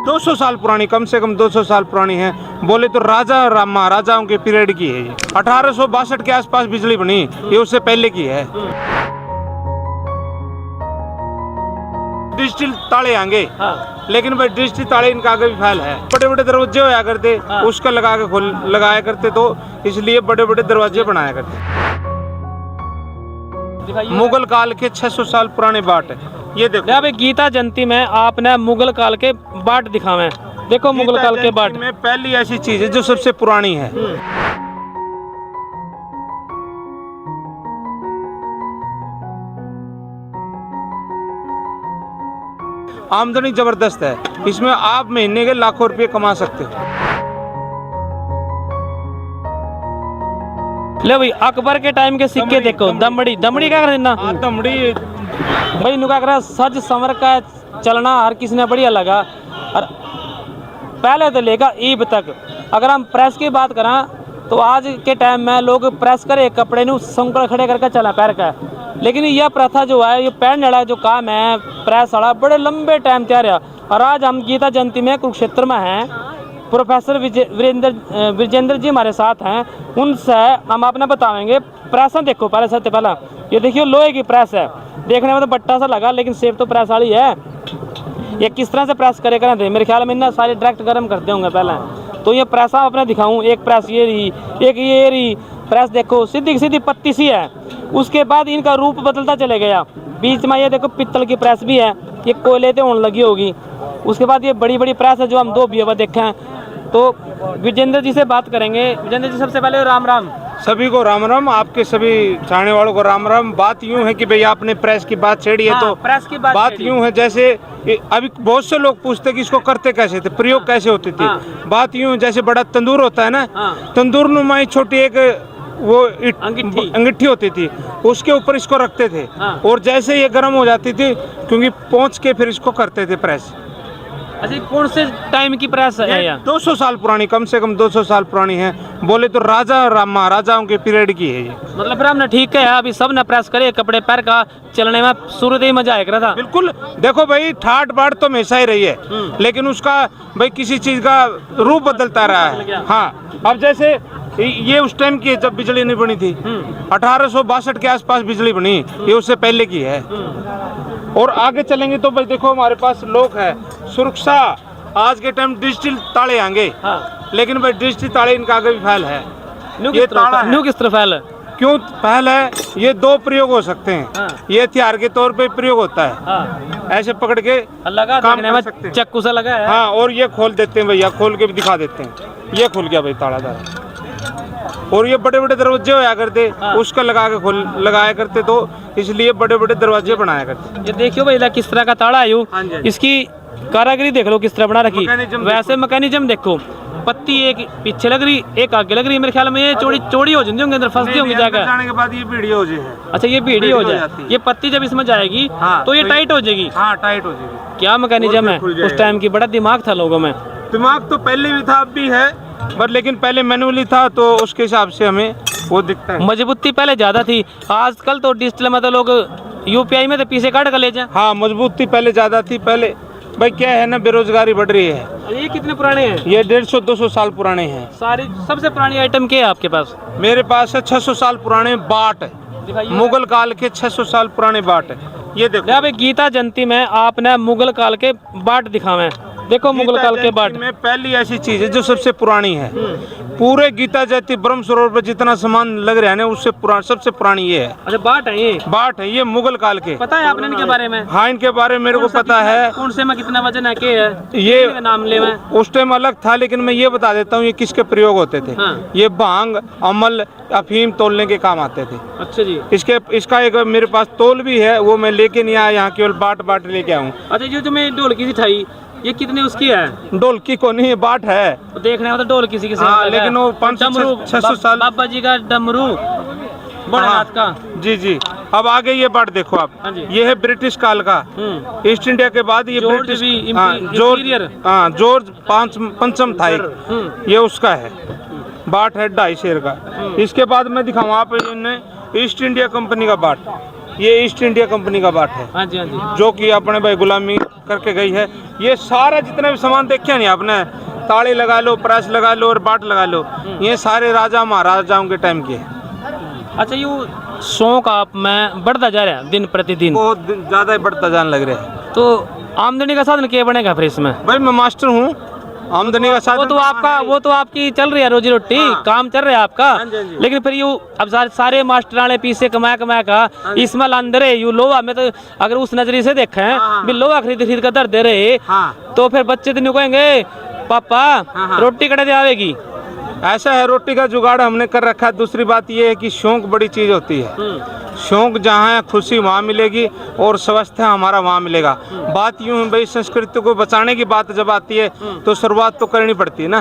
200 साल पुरानी, कम से कम 200 साल पुरानी है। बोले तो राजा महाराजाओं के पीरियड की है ये। 1862 के आसपास बिजली बनी, ये उससे पहले की है। डिजिटल ताले आएंगे, हाँ। लेकिन भाई डिजिटल ताले इनका आगे भी फैल है। बड़े बड़े दरवाजे होया करते, हाँ। उसका लगा के खोल लगाया करते, तो इसलिए बड़े बड़े दरवाजे बनाया करते। मुगल काल के 600 साल पुराने बाट है, ये देखो। अभी गीता जयंती में आपने मुगल काल के बाट दिखावे, देखो मुगल काल के बाट में पहली ऐसी चीज है जो सबसे पुरानी है। आमदनी जबरदस्त है, इसमें आप महीने के लाखों रुपए कमा सकते हो। ले भाई अकबर के टाइम के सिक्के देखो, दमड़ी क्या कर देना, दमड़ी भाई नुका कर सज संवर का चलना हर किसी ने बढ़िया लगा। और पहले तो लेगा ईब तक, अगर हम प्रेस की बात करें तो आज के टाइम में लोग प्रेस करे कपड़े नु संकड़ खड़े करके चला पैर का, लेकिन यह प्रथा जो है, ये पहनने वाला जो काम है प्रेस वाला बड़े लंबे टाइम तैयार है। और आज हम गीता जयंती में कुरुक्षेत्र में हैं, प्रोफेसर विजेंद्र जी हमारे साथ हैं, उनसे हम आपने बताएंगे। प्रेस देखो पहले, सबसे पहला ये देखिए लोहे की प्रेस है, देखने में तो बट्टा सा लगा लेकिन सेफ तो प्रेस वाली है। ये किस तरह से प्रेस करेगा थे, मेरे ख्याल में ना सारे डायरेक्ट गर्म करते होंगे पहले। तो ये प्रेस आप अपने दिखाऊं, एक प्रेस ये रही, एक ये रही प्रेस, देखो सीधी सीधी पत्ती सी है। उसके बाद इनका रूप बदलता चले गया, बीच में ये देखो पित्तल की प्रेस भी है, ये कोयले से होने लगी होगी। उसके बाद ये बड़ी बड़ी प्रेस है जो हम दो भी देखे हैं। तो विजेंद्र जी से बात करेंगे। विजेंद्र जी सबसे पहले राम राम। सभी को राम राम, आपके सभी चाहने वालों को राम राम। बात यूं है कि भाई आपने प्रेस की बात छेड़ी है, हाँ, तो प्रेस की बात यूं है जैसे अभी बहुत से लोग पूछते कि इसको करते कैसे थे, प्रयोग कैसे होती थी। हाँ। बात यूं जैसे बड़ा तंदूर होता है ना, हाँ। तंदूर नुमाई छोटी एक वो अंगीठी होती थी, उसके ऊपर इसको रखते थे। हाँ। और जैसे ये गर्म हो जाती थी, क्योंकि पहुंच के फिर इसको करते थे प्रेस। अच्छा कौन से टाइम की प्रेस है यहाँ? 200 साल पुरानी, कम से कम 200 साल पुरानी है। बोले तो राजा महाराजाओं के पीरियड की है ये। मतलब फिर हमने ठीक है, अभी सब ने प्रेस करे कपड़े पैर का, चलने में शुरू से ही मजा आया करा था। बिल्कुल, देखो भाई ठाट बाट तो हमेशा ही रही है, लेकिन उसका भाई किसी चीज का रूप बदलता रहा है। हाँ, अब जैसे ये उस टाइम की है जब बिजली नहीं बनी थी। 1862 के आसपास बिजली बनी, ये उससे पहले की है। और आगे चलेंगे तो भाई देखो हमारे पास लोग है, सुरक्षा। आज के टाइम डिजिटल ताले आएंगे, हाँ। लेकिन भाई डिजिटल ताले इनका आगे भी फैल है। ये ताला है। न्यू किस तरह फैल है? क्यों फैल है? ये दो प्रयोग हो सकते हैं। हाँ। ये हथियार के तौर पे प्रयोग होता है, हाँ। ऐसे पकड़ के लगा काम देखने कर में सकते हैं। चक्कू सा लगा है। हाँ, और ये खोल देते हैं भैया, खोल के भी दिखा देते हैं। ये खुल गया भाई ताला दारा। और ये बड़े बड़े दरवाजे होया करते, हाँ। उसका लगा के खोल लगाया करते, तो इसलिए बड़े बड़े दरवाजे बनाया करते। ये देखियो भाई किस तरह का ताला है यू। हाँ जी। इसकी कारागिरी देख लो किस तरह बना रखी। मैकेनिज्म वैसे मैकेनिज्म देखो, पत्ती एक पीछे लग रही, एक आगे लग रही। मेरे ख्याल में ये चौड़ी हो जाती होंगे, अंदर फंसती होंगी जाकर। जाने के बाद ये भीड़ी हो जाए। अच्छा ये भीड़ी हो जाए, ये पत्ती जब इसमें जाएगी हाँ, तो ये तो टाइट हो जाएगी। हाँ, टाइट हो जाएगी। क्या मैकेनिज्म है उस टाइम की, बड़ा दिमाग था लोगों में। दिमाग तो पहले भी था, अब भी है, पर लेकिन पहले मैनुअली था, तो उसके हिसाब से हमें वो दिखता है। मजबूती पहले ज्यादा थी, आजकल तो डिजिटल में तो लोग यूपीआई में तो पीछे काट कर ले जाए। हाँ, मजबूती पहले ज्यादा थी। पहले भाई क्या है ना, बेरोजगारी बढ़ रही है। ये कितने पुराने हैं? ये 150-200 साल पुराने हैं। सारी सबसे पुरानी आइटम क्या है आपके पास? मेरे पास है 600 साल पुराने बाट है, मुगल काल के 600 साल पुराने बाट है। ये देखो। अभी गीता जयंती में आपने मुगल काल के बाट दिखावे, देखो मुगल काल के बाट में पहली ऐसी चीज है जो सबसे पुरानी है। पूरे गीता जयंती ब्रह्म सरोवर पर जितना सामान लग रहा है ना, उससे सबसे पुरानी ये है। अच्छा बाट है ये? बाट है ये, मुगल काल के। पता है आपने इनके बारे में? हाँ, इनके बारे में मेरे को पता है। कौन से में कितना वजन है, क्या है ये नाम ले में? उस टाइम अलग था, लेकिन मैं ये बता देता हूँ ये किसके प्रयोग होते थे। हाँ। ये भांग, अमल, अफीम तोलने के काम आते थे। अच्छा जी। इसका एक मेरे पास तोल भी है, वो मैं लेके नहीं आया यहाँ, केवल बाट लेके आऊँ। अच्छा जो तुम्हें ढोलकी सी थाई, ये कितने उसकी है? ढोलकी को नहीं, बाट है। तो देखने में तो ढोलकी सी किसी हाँ, लेकिन वो 500-600 साल बाबा जी का डमरू बड़े हाँ, हाथ का। जी। अब आगे ये बाट देखो आप, हाँ जी। ये है ब्रिटिश काल का। ईस्ट इंडिया के बाद ये जॉर्ज ब्रिटिश, भी हाँ, जॉर्ज पंचम था एक, ये उसका है। बाट है 2.5 शेर का। इसके बाद मैं दिखाऊँ आप, ईस्ट इंडिया कंपनी का बाट। ये ईस्ट इंडिया कंपनी का बाट है, हाँ जी, हाँ जी। जो कि अपने भाई गुलामी करके गई है। ये सारा जितने भी सामान देखे नहीं आपने, ताले लगा लो, प्रेस लगा लो और बाट लगा लो, ये सारे राजा महाराजाओं के टाइम के हैं। अच्छा, यूँ शौक आप में बढ़ता जा रहा है दिन प्रतिदिन, बहुत ज़्यादा ही बढ़ता जाने लग रहा है। तो आमदनी का साधन क्या बनेगा फिर इसमें? भाई मैं मास्टर हूँ, आमदनी का साधन वो तो आपकी चल रही है रोजी रोटी, काम चल रहा है आपका। हाँ जी, हाँ जी। लेकिन फिर यू अब सारे मास्टर वाले पीछे कमा का इसमें लान दे रहे यू लोहा में, तो अगर उस नजरिए से देखें भी लोहा खरीद कर दे रहे, तो फिर बच्चे तो नहीं कहेंगे पापा रोटी कड़े आवेगी। ऐसा है, रोटी का जुगाड़ हमने कर रखा है। दूसरी बात ये है कि शौक बड़ी चीज होती है। शौक जहाँ है खुशी वहाँ मिलेगी और स्वस्थ है हमारा वहाँ मिलेगा। बात यूं है भाई, संस्कृति को बचाने की बात जब आती है तो शुरुआत तो करनी पड़ती है ना।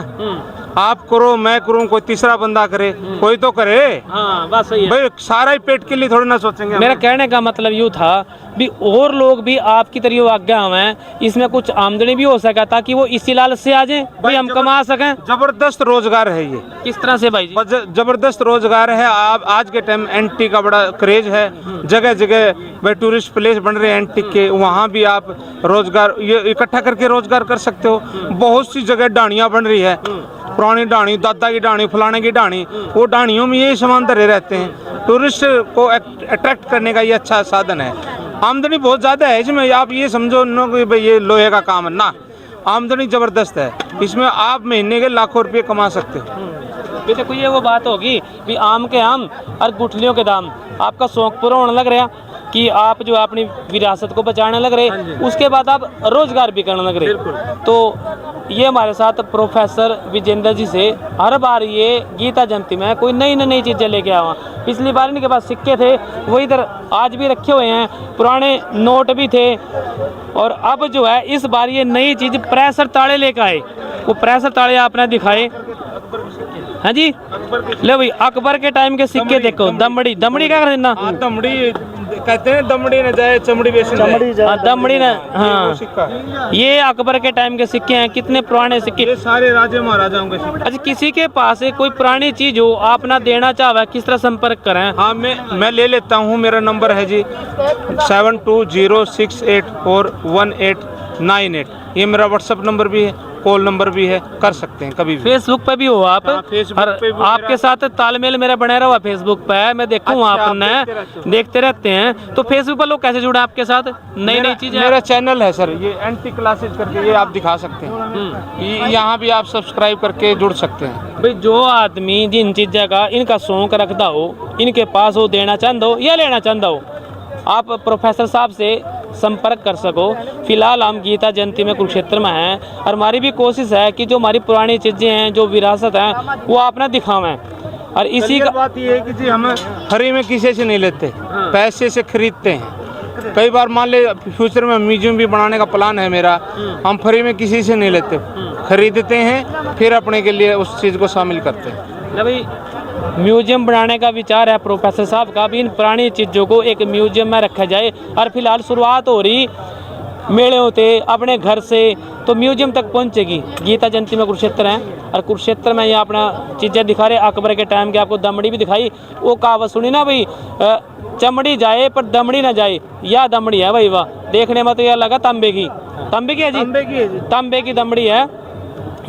आप करो, मैं करूँ, कोई तीसरा बंदा करे, कोई तो करे। हाँ, बात सही है भाई, सारा ही पेट के लिए थोड़ी ना सोचेंगे। मेरा कहने का मतलब यूँ था भी और लोग भी आपकी तरह आज्ञा हमें इसमें कुछ आमदनी भी हो सका, ताकि वो इसी लालच से आ जाए भाई हम कमा सकें। जबरदस्त रोजगार है ये। किस तरह से भाई जी? जबरदस्त रोजगार है। आप आज के टाइम एंटीक का बड़ा क्रेज है, जगह जगह भाई टूरिस्ट प्लेस बन रहे हैं एंटीक के, वहाँ भी आप रोजगार ये इकट्ठा करके रोजगार कर सकते हो। बहुत सी जगह डाणियाँ बन रही है, पुरानी डाणी, दादा की डाणी, फलाने की डाणी, वो डाणियों में यही सामान धरे रहते हैं। टूरिस्ट को अट्रैक्ट करने का ये अच्छा साधन है। आमदनी बहुत ज़्यादा है इसमें, आप ये समझो न कि भाई ये लोहे का काम है ना, आमदनी ज़बरदस्त है इसमें। आप महीने के लाखों रुपये कमा सकते हो। देखो ये वो बात होगी भी आम के आम और गुठलियों के दाम। आपका शौक पूरा होने लग रहा कि आप जो अपनी विरासत को बचाने लग रहे, उसके बाद आप रोजगार भी करने लग रहे। तो ये हमारे साथ प्रोफेसर विजेंद्र जी से हर बार ये गीता जयंती में कोई नई चीज़ें लेके आवा। पिछली बार इनके पास सिक्के थे, वो इधर आज भी रखे हुए हैं, पुराने नोट भी थे, और अब जो है इस बार ये नई चीज़ प्रेशर ताले लेकर आए। वो प्रेशर ताले आपने दिखाए। हाँ जी, ले भाई अकबर के टाइम के सिक्के देखो। दमड़ी क्या कर देना, दमड़ी कहते हैं, दमड़ी न जाए चमड़ी बेच दमड़ी न। हाँ, ये अकबर के टाइम के सिक्के हैं। कितने पुराने सिक्के, ये सारे राजे महाराजाओं के सिक्के। अच्छा, किसी के पास कोई पुरानी चीज हो आप ना देना चाहे, किस तरह संपर्क करें? हाँ, मैं ले लेता हूँ। मेरा नंबर है जी 7206841898। ये मेरा व्हाट्सएप नंबर भी है, कॉल नंबर भी है, कर सकते हैं कभी भी। फेसबुक पे भी हो आप? हाँ, फेसबुक पे भी आपके साथ तालमेल मेरा बना रहा फेसबुक पे, मैं देखूँ आपने देखते रहते हैं। तो फेसबुक पर लोग कैसे जुड़े आपके साथ? नई चीजें। मेरा चैनल है सर, ये एंटी क्लासेज करके, ये आप दिखा सकते हैं। यहाँ भी आप सब्सक्राइब करके जुड़ सकते हैं। भाई जो आदमी जिन चीज़ों का इनका शौक रखता हो, इनके पास हो, देना चाहता हो या लेना चाहता हो, आप प्रोफेसर साहब से संपर्क कर सको। फिलहाल हम गीता जयंती में कुरुक्षेत्र में हैं, और हमारी भी कोशिश है कि जो हमारी पुरानी चीज़ें हैं, जो विरासत हैं, वो आपने दिखावें। और इसी का बात ये है कि जी हम फ्री में किसी से नहीं लेते, पैसे से खरीदते हैं। कई बार मान ले फ्यूचर में म्यूजियम भी बनाने का प्लान है मेरा, हम फ्री में किसी से नहीं लेते, खरीदते हैं, फिर अपने के लिए उस चीज़ को शामिल करते हैं। भाई म्यूजियम बनाने का विचार है प्रोफेसर साहब का भी, इन पुरानी चीज़ों को एक म्यूजियम में रखा जाए। और फिलहाल शुरुआत हो रही, मेले होते अपने घर से तो म्यूजियम तक पहुंचेगी। गीता जयंती में कुरुक्षेत्र हैं, और कुरुक्षेत्र में ये अपना चीज़ें दिखा रहे। अकबर के टाइम के आपको दमड़ी भी दिखाई। वो कहावत सुनी ना भाई, चमड़ी जाए पर दमड़ी ना जाए, या दमड़ी है भाई। वाह, देखने में तो यह लगा तांबे की है जी, तांबे की दमड़ी है।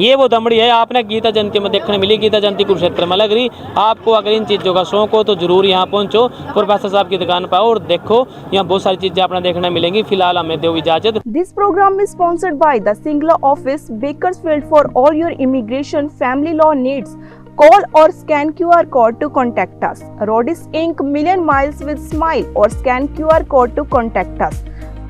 ये वो दमड़ी है आपने गीता जयंती में देखने मिली। गीता जयंती कुरुक्षेत्र में लग रही। आपको अगर इन चीज़ों का शौक हो तो जरूर यहाँ पहुँचो, प्रोफेसर साहब की दुकान पर, और देखो यहाँ बहुत सारी चीज़ें आपने देखने मिलेंगी। फिलहाल हमें दो इजाजत। This program is sponsored by the Singla office, Bakersfield, for all your immigration family law needs. Call or scan QR code to contact us. Rodis Inc. Million Miles with Smile, or scan QR code to contact us.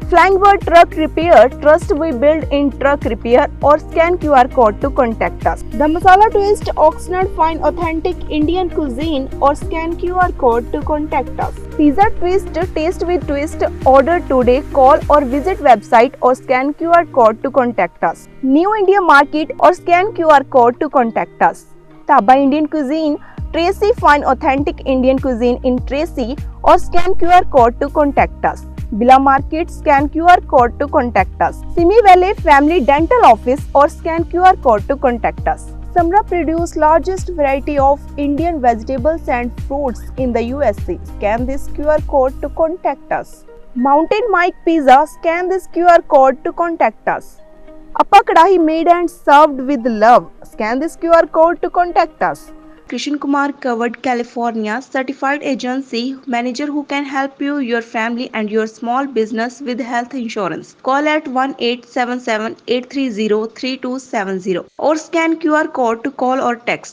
Flying Bird Truck Repair, trust we build in truck repair, or scan QR code to contact us. The Masala Twist, Oxnard Fine Authentic Indian Cuisine, or scan QR code to contact us. Pizza Twist, taste with twist, order today, call or visit website, or scan QR code to contact us. New India Market, or scan QR code to contact us. Taba Indian Cuisine, Tracy Fine Authentic Indian Cuisine in Tracy, or scan QR code to contact us. Bila Market, scan QR code to contact us. Simi Valley Family Dental Office, or scan QR code to contact us. Samra produce largest variety of Indian vegetables and fruits in the USA. Scan this QR code to contact us. Mountain Mike Pizza, scan this QR code to contact us. Appa Kadahi made and served with love. Scan this QR code to contact us. Krishan Kumar Covered California, certified agency manager who can help you, your family and your small business with health insurance. Call at 1-877-830-3270 or scan QR code to call or text.